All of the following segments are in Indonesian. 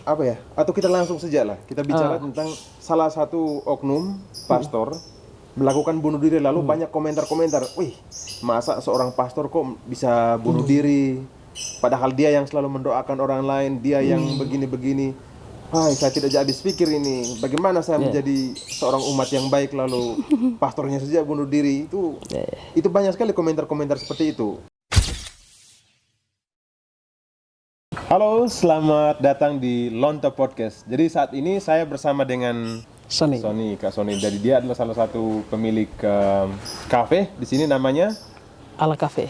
apa ya? Atau kita langsung saja lah. Kita bicara tentang salah satu oknum pastor melakukan bunuh diri, lalu banyak komentar-komentar. Wih, masa seorang pastor kok bisa bunuh diri? Padahal dia yang selalu mendoakan orang lain, dia yang begini-begini. Hai, saya tidak habis pikir ini. Bagaimana saya menjadi seorang umat yang baik lalu pastornya saja bunuh diri? Itu banyak sekali komentar-komentar seperti itu. Halo, selamat datang di Lonto Podcast. Jadi saat ini saya bersama dengan Kak Sony. Jadi dia adalah salah satu pemilik kafe di sini, namanya Ala Cafe.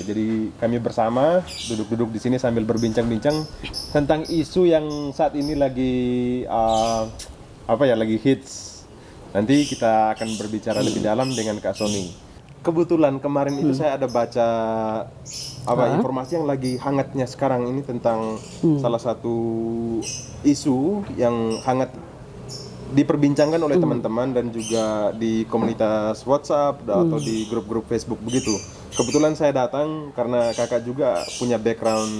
Jadi kami bersama duduk-duduk di sini sambil berbincang-bincang tentang isu yang saat ini lagi lagi hits. Nanti kita akan berbicara lebih dalam dengan Kak Sony. Kebetulan kemarin itu saya ada baca informasi yang lagi hangatnya sekarang ini tentang salah satu isu yang hangat diperbincangkan oleh teman-teman dan juga di komunitas WhatsApp atau di grup-grup Facebook begitu. Kebetulan saya datang karena kakak juga punya background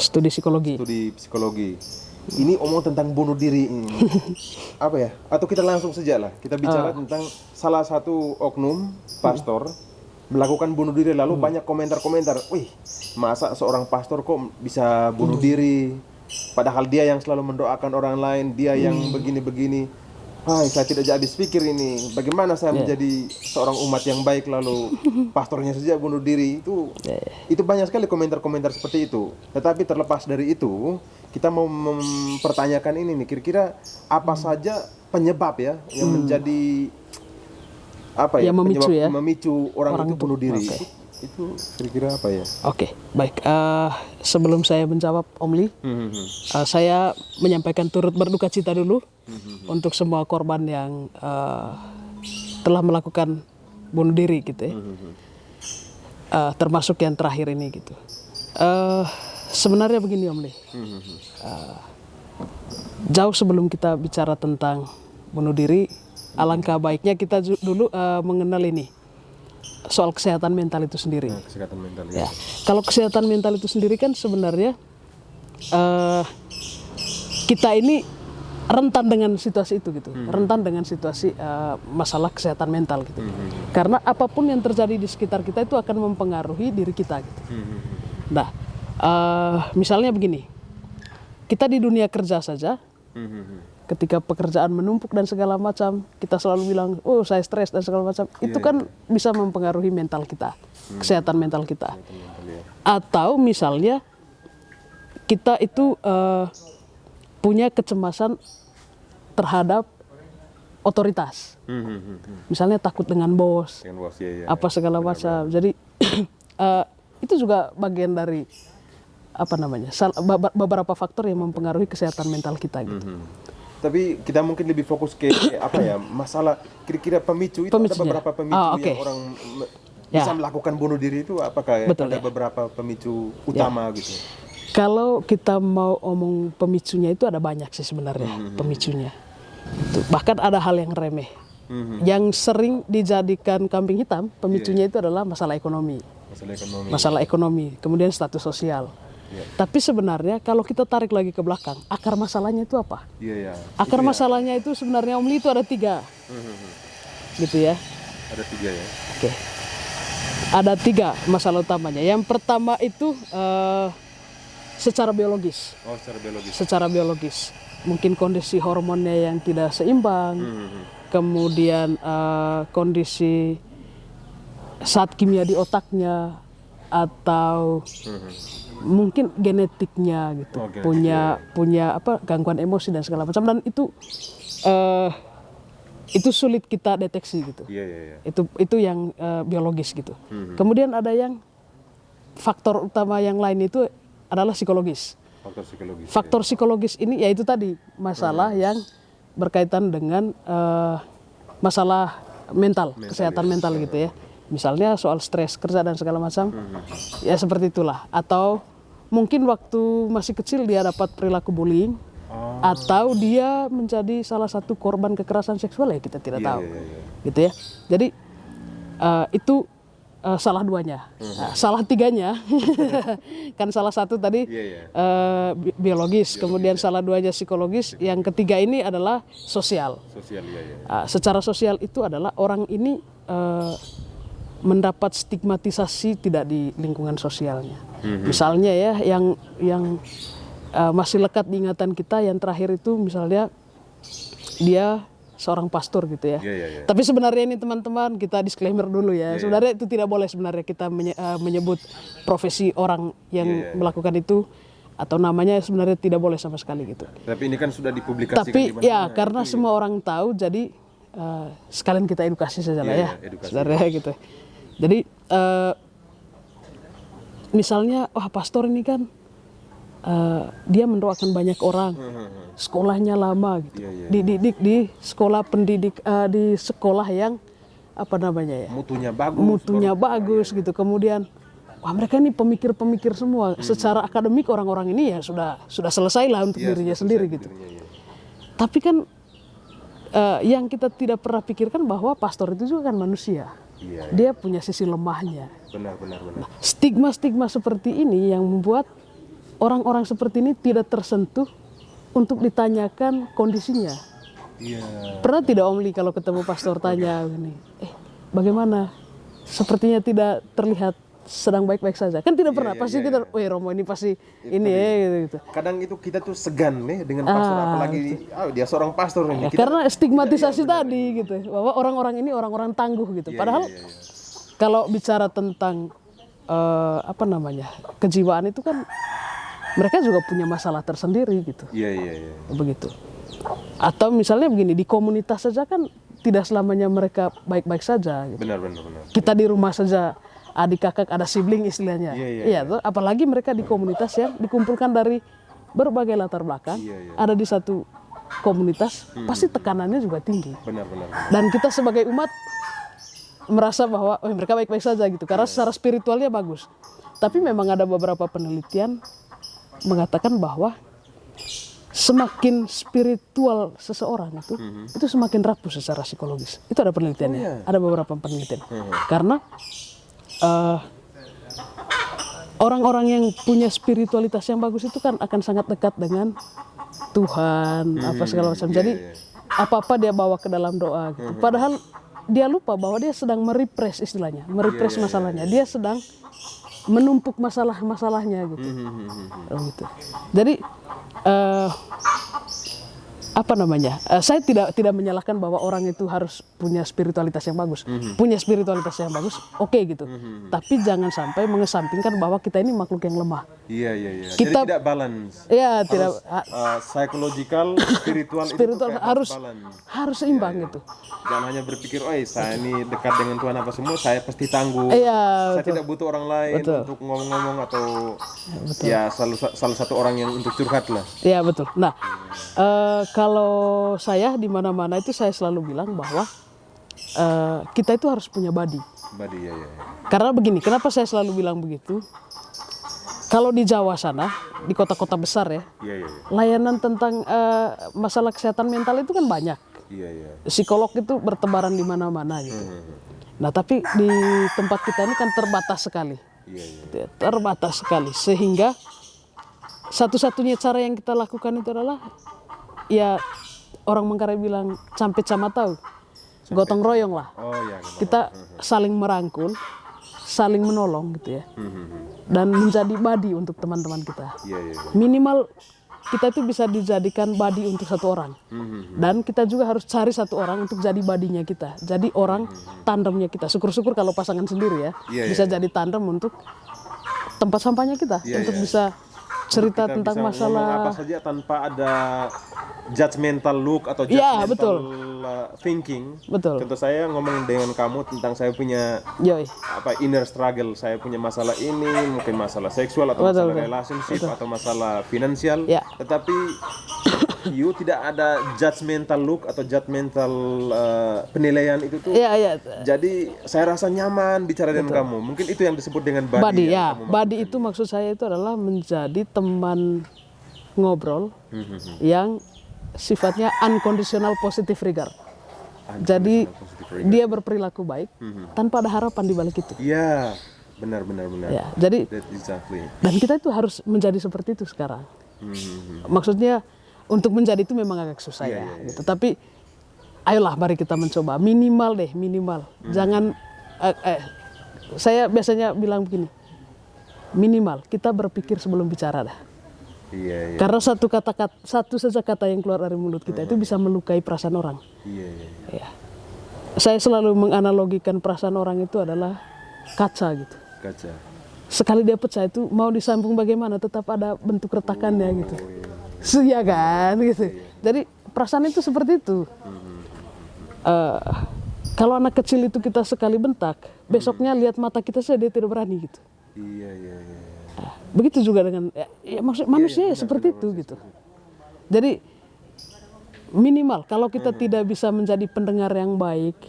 studi psikologi. Ini omong tentang bunuh diri ini. Atau kita langsung saja lah. Kita bicara tentang salah satu oknum pastor melakukan bunuh diri, lalu banyak komentar-komentar. Wih, masa seorang pastor kok bisa bunuh diri? Padahal dia yang selalu mendoakan orang lain, dia yang begini-begini. Hai, saya tidak habis pikir ini. Bagaimana saya menjadi seorang umat yang baik lalu pastornya saja bunuh diri? Itu banyak sekali komentar-komentar seperti itu. Tetapi terlepas dari itu, kita mau mempertanyakan ini nih, kira-kira apa saja penyebab ya yang menjadi memicu orang itu bunuh diri? Itu kira-kira apa ya? Oke, baik. Sebelum saya menjawab Om Lee, saya menyampaikan turut berduka cita dulu untuk semua korban yang telah melakukan bunuh diri gitu ya. Termasuk yang terakhir ini gitu. Sebenarnya begini Om Lee, jauh sebelum kita bicara tentang bunuh diri, alangkah baiknya kita dulu mengenal ini soal kesehatan mental itu sendiri. Kesehatan mental ya. Kalau kesehatan mental itu sendiri kan sebenarnya kita ini rentan dengan situasi itu gitu, rentan dengan situasi masalah kesehatan mental gitu. Karena apapun yang terjadi di sekitar kita itu akan mempengaruhi diri kita gitu. Nah, misalnya begini, kita di dunia kerja saja. Ketika pekerjaan menumpuk dan segala macam, kita selalu bilang, oh saya stres dan segala macam. Itu kan bisa mempengaruhi mental kita, kesehatan mental kita. Atau misalnya kita itu punya kecemasan terhadap otoritas. Misalnya takut dengan bos, apa segala macam. Jadi itu juga bagian dari beberapa faktor yang mempengaruhi kesehatan mental kita gitu. Tapi kita mungkin lebih fokus ke masalah kira-kira pemicu itu. Ada beberapa pemicu yang orang bisa melakukan bunuh diri itu, apakah ada beberapa pemicu utama gitu? Kalau kita mau omong pemicunya itu ada banyak sih sebenarnya pemicunya. Bahkan ada hal yang remeh. Yang sering dijadikan kambing hitam, pemicunya itu adalah masalah ekonomi. Masalah ekonomi, kemudian status sosial. Tapi sebenarnya kalau kita tarik lagi ke belakang, akar masalahnya itu apa? Akar masalahnya itu sebenarnya Om Lee itu ada 3. Gitu ya. Ada 3 ya. Oke. Ada 3 masalah utamanya. Yang pertama itu secara biologis. Secara biologis. Mungkin kondisi hormonnya yang tidak seimbang. Kemudian kondisi zat kimia di otaknya, atau mungkin genetiknya gitu, punya gangguan emosi dan segala macam, dan itu sulit kita deteksi gitu. Itu yang biologis gitu. Kemudian ada yang faktor utama yang lain itu adalah psikologis. Faktor psikologis ini yaitu tadi masalah yang berkaitan dengan masalah mental, kesehatan mental gitu ya. Misalnya soal stres kerja dan segala macam, ya seperti itulah. Atau mungkin waktu masih kecil dia dapat perilaku bullying, atau dia menjadi salah satu korban kekerasan seksual, ya kita tidak tahu, gitu ya. Jadi itu salah duanya, salah tiganya, kan salah satu tadi biologis, kemudian salah duanya psikologis, yang ketiga ini adalah sosial. Sosial, Secara sosial itu adalah orang ini mendapat stigmatisasi tidak di lingkungan sosialnya. Misalnya ya, yang masih lekat di ingatan kita yang terakhir itu misalnya dia seorang pastor gitu ya. Tapi sebenarnya ini teman-teman, kita disclaimer dulu ya. Sebenarnya itu tidak boleh sebenarnya kita menyebut profesi orang yang melakukan itu atau namanya, sebenarnya tidak boleh sama sekali gitu. Tapi ini kan sudah dipublikasikan. Tapi ya karena semua orang tahu, jadi sekalian kita edukasi saja lah ya. Sebenarnya gitu. Jadi misalnya, wah pastor ini kan dia mendoakan banyak orang, sekolahnya lama gitu, di sekolah pendidik, di sekolah yang apa namanya ya, mutunya bagus gitu. Kemudian wah mereka ini pemikir-pemikir semua, secara akademik orang-orang ini ya sudah selesai lah untuk dirinya sendiri gitu. Tapi kan yang kita tidak pernah pikirkan bahwa pastor itu juga kan manusia. Dia punya sisi lemahnya. Benar. Nah, stigma-stigma seperti ini yang membuat orang-orang seperti ini tidak tersentuh untuk ditanyakan kondisinya. Pernah tidak Om Li kalau ketemu pastor tanya gini, bagaimana? Sepertinya tidak terlihat sedang baik-baik saja. Kan tidak pernah. Pasti kita, Romo ini pasti ini gitu. Kadang itu kita tuh segan nih dengan pastor, apalagi dia seorang pastor ini. Karena stigmatisasi tadi gitu, bahwa orang-orang ini orang-orang tangguh gitu. Padahal kalau bicara tentang apa namanya, kejiwaan itu kan mereka juga punya masalah tersendiri gitu. Begitu. Atau misalnya begini, di komunitas saja kan tidak selamanya mereka baik-baik saja gitu. Benar. Kita di rumah saja adik kakak, ada sibling istilahnya. Tuh, apalagi mereka di komunitas yang dikumpulkan dari berbagai latar belakang, ada di satu komunitas, pasti tekanannya juga tinggi. Benar. Dan kita sebagai umat merasa bahwa mereka baik-baik saja gitu, karena secara spiritualnya bagus. Tapi memang ada beberapa penelitian mengatakan bahwa semakin spiritual seseorang itu semakin rapuh secara psikologis. Itu ada penelitiannya, ada beberapa penelitian. Karena orang-orang yang punya spiritualitas yang bagus itu kan akan sangat dekat dengan Tuhan, apa segala macam. Jadi apa-apa dia bawa ke dalam doa gitu. Padahal dia lupa bahwa dia sedang merepress istilahnya, merepress masalahnya. Dia sedang menumpuk masalah-masalahnya gitu. Gitu. Jadi apa namanya? Saya tidak menyalahkan bahwa orang itu harus punya spiritualitas yang bagus. Punya spiritualitas yang bagus, oke gitu. Tapi jangan sampai mengesampingkan bahwa kita ini makhluk yang lemah. Kita jadi tidak balance. Iya, tidak psychological, spiritual itu harus seimbang gitu. Jangan hanya berpikir, saya ini dekat dengan Tuhan apa semua, saya pasti tangguh. Saya tidak butuh orang lain untuk ngomong-ngomong atau salah satu orang yang untuk curhat lah. Iya, betul. Nah, kalau saya di mana-mana itu saya selalu bilang bahwa kita itu harus punya body. Karena begini, kenapa saya selalu bilang begitu? Kalau di Jawa sana, di kota-kota besar ya, layanan tentang masalah kesehatan mental itu kan banyak. Psikolog itu bertebaran di mana-mana gitu. Nah, tapi di tempat kita ini kan terbatas sekali. Terbatas sekali, sehingga satu-satunya cara yang kita lakukan itu adalah ya orang Manggarai bilang campit sama tahu, gotong royong lah. Kita saling merangkul, saling menolong gitu ya, dan menjadi body untuk teman-teman kita. Minimal kita itu bisa dijadikan body untuk satu orang, dan kita juga harus cari satu orang untuk jadi badinya kita, jadi orang tandemnya kita. Syukur-syukur kalau pasangan sendiri ya, bisa jadi tandem untuk tempat sampahnya kita, untuk bisa cerita kita tentang bisa masalah apa saja tanpa ada judgmental look atau judgmental thinking. Contoh saya ngomong dengan kamu tentang saya punya inner struggle, saya punya masalah ini, mungkin masalah seksual atau masalah relationship atau masalah finansial, tetapi you tidak ada judgmental look atau judgmental penilaian itu tuh. Jadi saya rasa nyaman bicara dengan kamu. Mungkin itu yang disebut dengan body. Body itu maksud saya itu adalah menjadi teman ngobrol yang sifatnya unconditional positive regard. Jadi dia berperilaku baik tanpa ada harapan di balik itu. Iya, benar. Ya, jadi Exactly. dan kita itu harus menjadi seperti itu sekarang. Maksudnya untuk menjadi itu memang agak susah ya, gitu. Tapi ayolah mari kita mencoba minimal. Jangan saya biasanya bilang begini, minimal kita berpikir sebelum bicara dah. Iya. Karena satu saja kata yang keluar dari mulut kita itu bisa melukai perasaan orang. Iya. Ya. Saya selalu menganalogikan perasaan orang itu adalah kaca gitu. Kaca. Sekali dia pecah itu mau disambung bagaimana tetap ada bentuk retakannya gitu. Iya kan gitu. Jadi perasaan itu seperti itu. Kalau anak kecil itu kita sekali bentak, besoknya lihat mata kita saja dia tidak berani gitu. Iya. Begitu juga dengan maksud manusia seperti itu gitu. Jadi minimal kalau kita tidak bisa menjadi pendengar yang baik,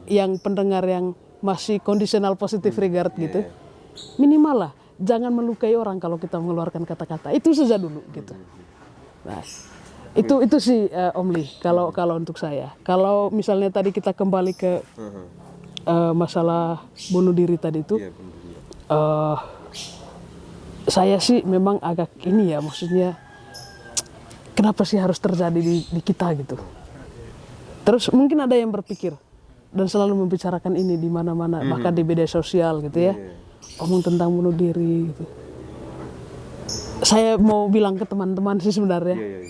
yang pendengar yang masih conditional positive regard gitu, minimal lah jangan melukai orang kalau kita mengeluarkan kata-kata itu saja dulu gitu. Nah, itu sih Om Li kalau untuk saya. Kalau misalnya tadi kita kembali ke masalah bunuh diri tadi itu. Saya sih memang agak ini ya, maksudnya kenapa sih harus terjadi di kita gitu. Terus mungkin ada yang berpikir dan selalu membicarakan ini di mana-mana, bahkan di media sosial gitu ya, omong tentang bunuh diri gitu. Saya mau bilang ke teman-teman sih sebenarnya,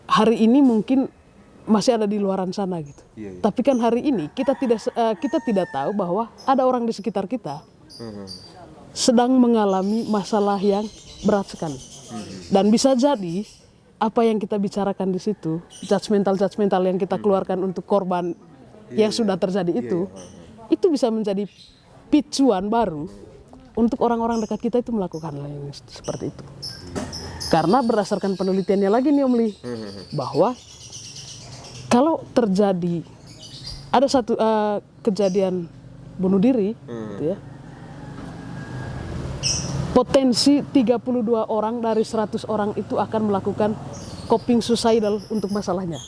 hari ini mungkin masih ada di luaran sana gitu. Tapi kan hari ini kita tidak tahu bahwa ada orang di sekitar kita sedang mengalami masalah yang berat sekali. Dan bisa jadi apa yang kita bicarakan di situ, judgmental yang kita keluarkan untuk korban yang sudah terjadi itu bisa menjadi picuan baru untuk orang-orang dekat kita itu melakukan hal yang seperti itu. Karena berdasarkan penelitiannya lagi nih Om Li, bahwa kalau terjadi ada satu kejadian bunuh diri, gitu ya, potensi 32 orang dari 100 orang itu akan melakukan coping suicidal untuk masalahnya.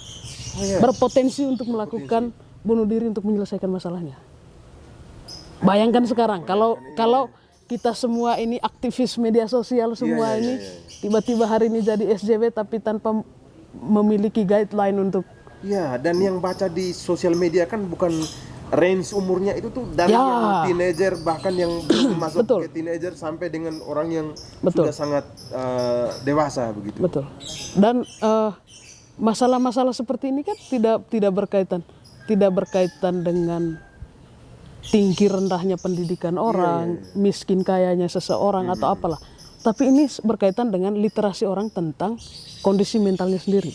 Berpotensi untuk melakukan bunuh diri untuk menyelesaikan masalahnya. Bayangkan sekarang kalau kita semua ini aktivis media sosial semua ini tiba-tiba hari ini jadi SJW tapi tanpa memiliki guideline untuk. Ya, dan yang baca di sosial media kan bukan range umurnya itu tuh dari yang teenager bahkan yang belum masuk ke teenager sampai dengan orang yang sudah sangat dewasa begitu. Betul. Dan masalah-masalah seperti ini kan tidak berkaitan dengan tinggi rendahnya pendidikan orang, miskin kayanya seseorang atau apalah. Tapi ini berkaitan dengan literasi orang tentang kondisi mentalnya sendiri.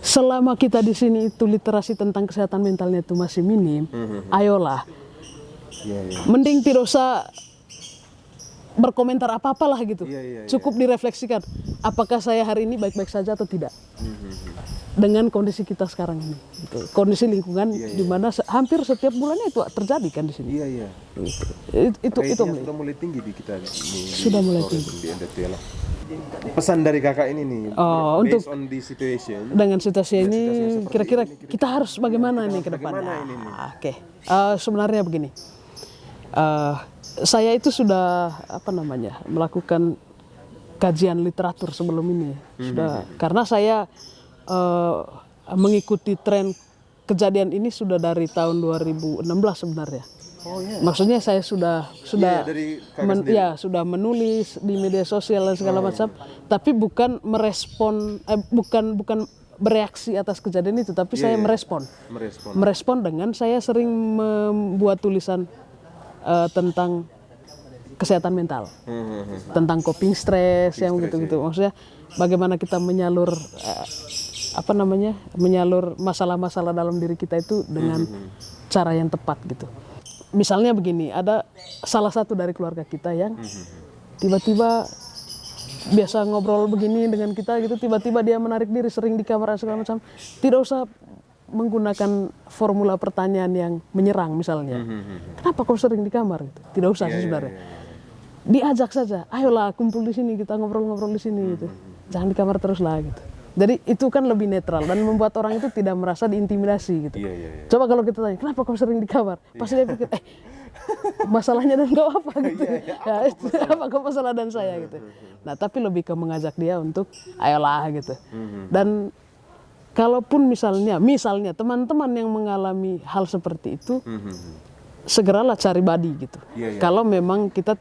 Selama kita di sini itu literasi tentang kesehatan mentalnya itu masih minim, ayolah, mending tidak usah berkomentar apa-apalah gitu. Cukup direfleksikan, apakah saya hari ini baik-baik saja atau tidak dengan kondisi kita sekarang ini. Gitu. Kondisi lingkungan di mana hampir setiap bulannya itu terjadi kan di sini. Itu sudah mulai tinggi di kita. Sudah mulai tinggi. Di NDT lah. Pesan dari kakak ini nih, untuk on the situation. Dengan situasi ini, kira-kira kita harus bagaimana nih ke depannya? Oke, sebenarnya begini, saya itu sudah melakukan kajian literatur sebelum ini, karena saya mengikuti tren kejadian ini sudah dari tahun 2016 sebenarnya. Maksudnya saya sudah menulis di media sosial dan segala macam, tapi bukan merespon, bukan bereaksi atas kejadian itu, tapi saya merespon dengan saya sering membuat tulisan tentang kesehatan mental, tentang coping stres yang gitu-gitu. Maksudnya bagaimana kita menyalur masalah-masalah dalam diri kita itu dengan cara yang tepat gitu. Misalnya begini, ada salah satu dari keluarga kita yang tiba-tiba biasa ngobrol begini dengan kita gitu, tiba-tiba dia menarik diri sering di kamar segala macam. Tidak usah menggunakan formula pertanyaan yang menyerang misalnya. Kenapa kau sering di kamar gitu? Tidak usah sebenarnya. Diajak saja, ayolah kumpul di sini, kita ngobrol-ngobrol di sini gitu. Jangan di kamar terus lah gitu. Jadi itu kan lebih netral dan membuat orang itu tidak merasa diintimidasi gitu. Iya. Coba kalau kita tanya, kenapa kau sering di kamar? Pasti dia pikir, masalahnya dan kau apa gitu. Ya, itu apa kau masalah dan saya gitu. Nah, tapi lebih ke mengajak dia untuk ayolah gitu. Dan kalaupun misalnya teman-teman yang mengalami hal seperti itu, segeralah cari body gitu. Kalau memang kita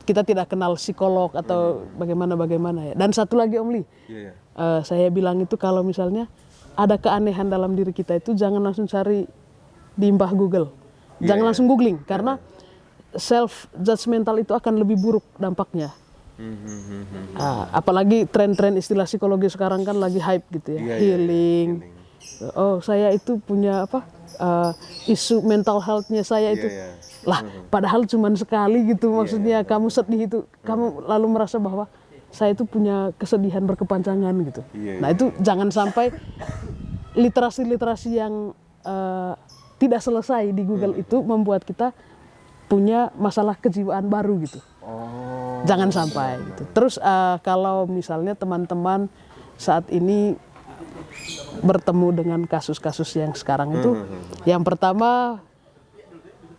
kita tidak kenal psikolog atau bagaimana ya. Dan satu lagi Om Li, saya bilang itu kalau misalnya ada keanehan dalam diri kita itu jangan langsung cari di mbah Google, jangan langsung googling karena self judgmental itu akan lebih buruk dampaknya. Apalagi tren-tren istilah psikologi sekarang kan lagi hype gitu ya, healing. Oh saya itu punya isu mental health-nya saya itu. Lah, padahal cuma sekali gitu maksudnya kamu sedih itu, kamu lalu merasa bahwa saya itu punya kesedihan berkepanjangan gitu. Nah itu jangan sampai literasi-literasi yang tidak selesai di Google itu membuat kita punya masalah kejiwaan baru gitu. Jangan sampai gitu. Terus kalau misalnya teman-teman saat ini bertemu dengan kasus-kasus yang sekarang itu, yang pertama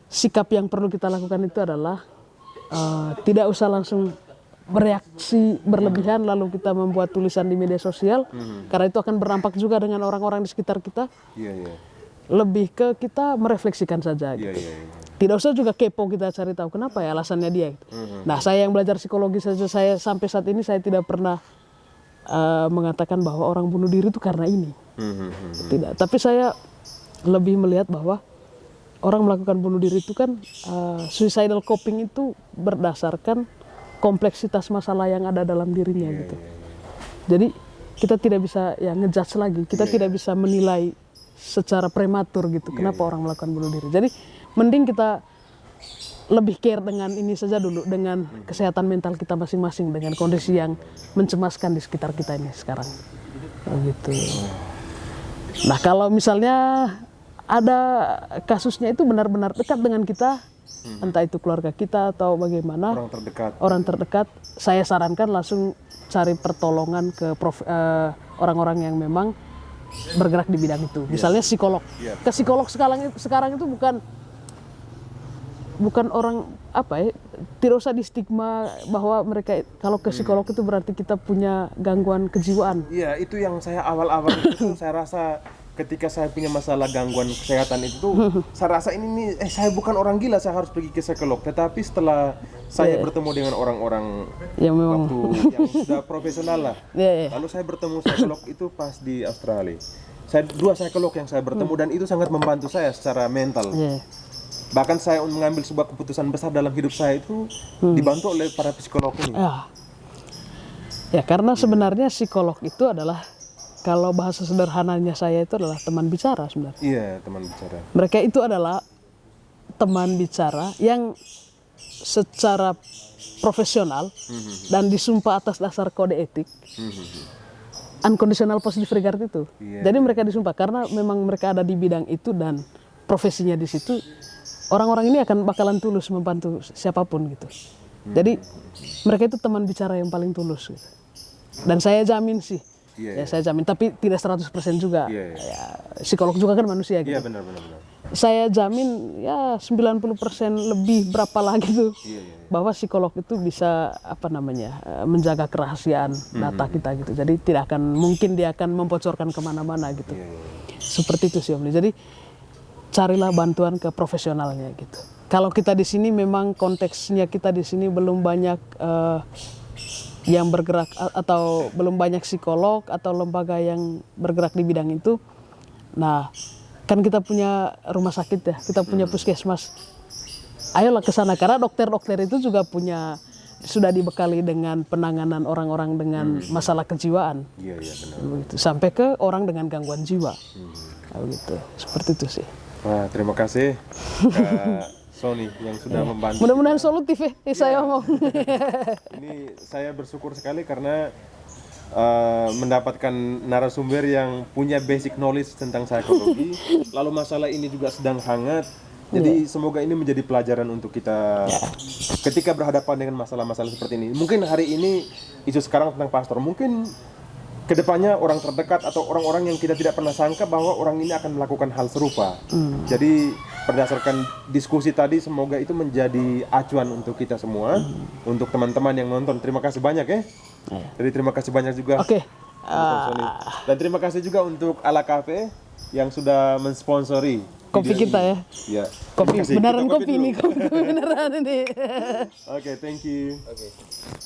sikap yang perlu kita lakukan itu adalah tidak usah langsung bereaksi berlebihan lalu kita membuat tulisan di media sosial karena itu akan berdampak juga dengan orang-orang di sekitar kita. Lebih ke kita merefleksikan saja gitu. Tidak usah juga kepo kita cari tahu kenapa ya alasannya dia gitu. Nah saya yang belajar psikologi saja saya sampai saat ini saya tidak pernah mengatakan bahwa orang bunuh diri itu karena ini. Tidak, tapi saya lebih melihat bahwa orang melakukan bunuh diri itu kan suicidal coping itu berdasarkan kompleksitas masalah yang ada dalam dirinya gitu. Jadi kita tidak bisa ngejudge lagi, kita tidak bisa menilai secara prematur gitu kenapa orang melakukan bunuh diri. Jadi mending kita lebih care dengan ini saja dulu, dengan kesehatan mental kita masing-masing, dengan kondisi yang mencemaskan di sekitar kita ini sekarang. Begitu. Nah kalau misalnya ada kasusnya itu benar-benar dekat dengan kita, entah itu keluarga kita atau bagaimana, orang terdekat, saya sarankan langsung cari pertolongan ke orang-orang yang memang bergerak di bidang itu. Misalnya psikolog. Ke psikolog sekarang itu bukan orang tidak usah distigma bahwa mereka kalau ke psikolog itu berarti kita punya gangguan kejiwaan. Iya, itu yang saya awal-awal itu saya rasa ketika saya punya masalah gangguan kesehatan itu saya rasa ini saya bukan orang gila, saya harus pergi ke psikolog. Tetapi setelah saya bertemu dengan orang-orang yang sudah profesional lah, lalu saya bertemu psikolog itu pas di Australia. Dua psikolog yang saya bertemu dan itu sangat membantu saya secara mental. Bahkan saya mengambil sebuah keputusan besar dalam hidup saya itu dibantu oleh para psikolog ini. Ya karena sebenarnya psikolog itu adalah, kalau bahasa sederhananya saya itu adalah teman bicara sebenarnya. Iya, teman bicara. Mereka itu adalah teman bicara yang secara profesional dan disumpah atas dasar kode etik. Unconditional positive regard itu. Jadi mereka disumpah karena memang mereka ada di bidang itu dan profesinya di situ. Orang-orang ini akan bakalan tulus membantu siapapun gitu. Jadi mereka itu teman bicara yang paling tulus gitu. Dan saya jamin sih, saya jamin, tapi tidak 100% juga. Ya, psikolog juga kan manusia gitu. Iya, benar. Saya jamin ya 90% lebih berapa lagi tuh. Bahwa psikolog itu bisa menjaga kerahasiaan data kita gitu. Jadi tidak akan mungkin dia akan membocorkan kemana-mana gitu. Seperti itu sih Om Li. Jadi carilah bantuan ke profesionalnya gitu. Kalau kita di sini memang konteksnya kita di sini belum banyak yang bergerak atau belum banyak psikolog atau lembaga yang bergerak di bidang itu. Nah, kan kita punya rumah sakit ya, kita punya puskesmas. Ayolah ke sana karena dokter-dokter itu juga sudah dibekali dengan penanganan orang-orang dengan masalah kejiwaan. Iya benar. Begitu. Sampai ke orang dengan gangguan jiwa. Begitu. Seperti itu sih. Wah, terima kasih Kak Sony yang sudah membantu. Mudah-mudahan solutif ya, saya ngomong. Ini saya bersyukur sekali karena mendapatkan narasumber yang punya basic knowledge tentang psikologi. Lalu masalah ini juga sedang hangat. Jadi semoga ini menjadi pelajaran untuk kita ketika berhadapan dengan masalah-masalah seperti ini. Mungkin hari ini isu sekarang tentang pastor, mungkin kedepannya orang terdekat atau orang-orang yang kita tidak pernah sangka bahwa orang ini akan melakukan hal serupa. Jadi berdasarkan diskusi tadi, semoga itu menjadi acuan untuk kita semua, untuk teman-teman yang nonton. Terima kasih banyak ya. Jadi terima kasih banyak juga. Oke. untuk Sony. Dan terima kasih juga untuk Ala Cafe yang sudah mensponsori Kopi video kita ini. ya. Ya. Kopi Terima kasih. beneran Kita kopi ini, dulu. kopi beneran ini. Oke, thank you.